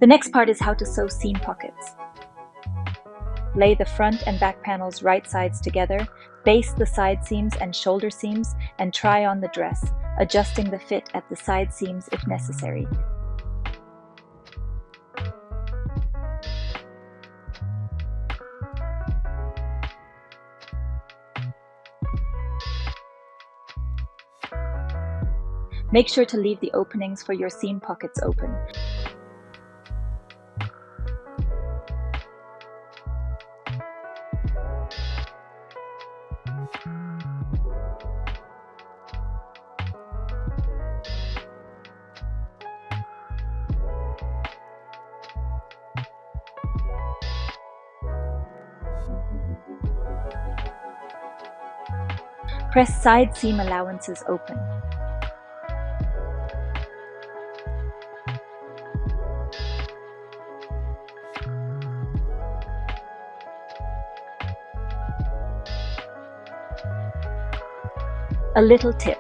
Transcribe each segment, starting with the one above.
The next part is how to sew seam pockets. Lay the front and back panels right sides together, baste the side seams and shoulder seams, and try on the dress, adjusting the fit at the side seams if necessary. Make sure to leave the openings for your seam pockets open. Press side seam allowances open. A little tip.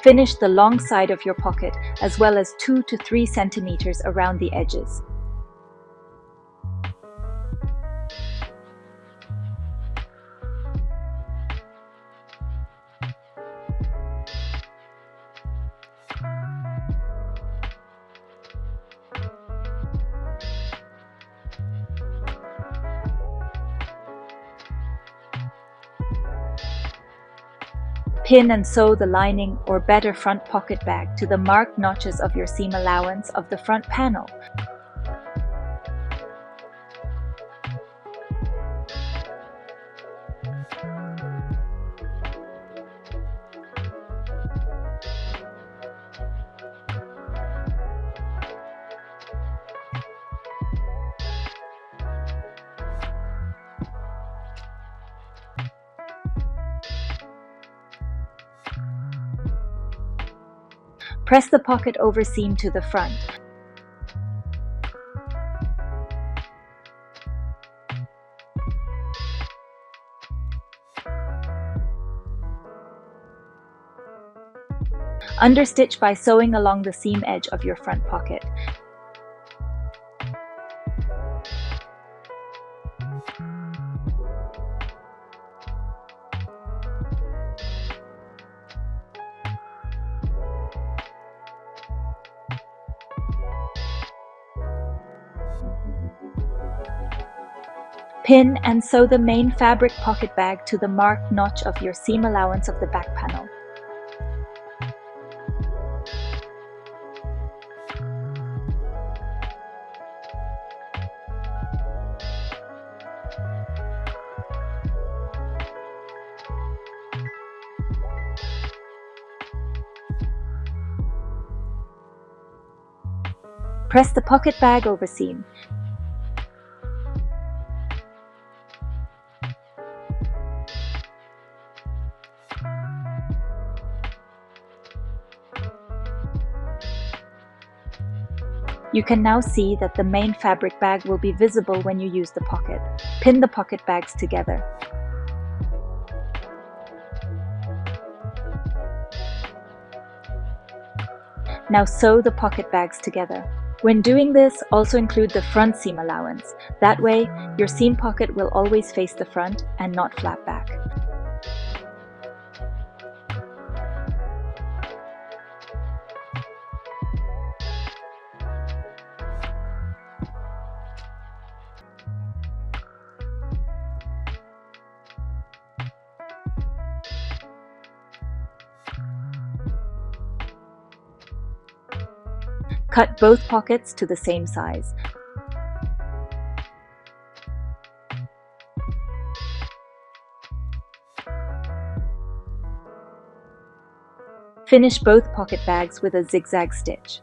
Finish the long side of your pocket as well as 2 to 3 centimeters around the edges. Pin and sew the lining or better front pocket bag to the marked notches of your seam allowance of the front panel. Press the pocket over seam to the front. Understitch by sewing along the seam edge of your front pocket. Pin and sew the main fabric pocket bag to the marked notch of your seam allowance of the back panel. Press the pocket bag over seam. You can now see that the main fabric bag will be visible when you use the pocket. Pin the pocket bags together. Now sew the pocket bags together. When doing this, also include the front seam allowance. That way, your seam pocket will always face the front and not flap back. Cut both pockets to the same size. Finish both pocket bags with a zigzag stitch.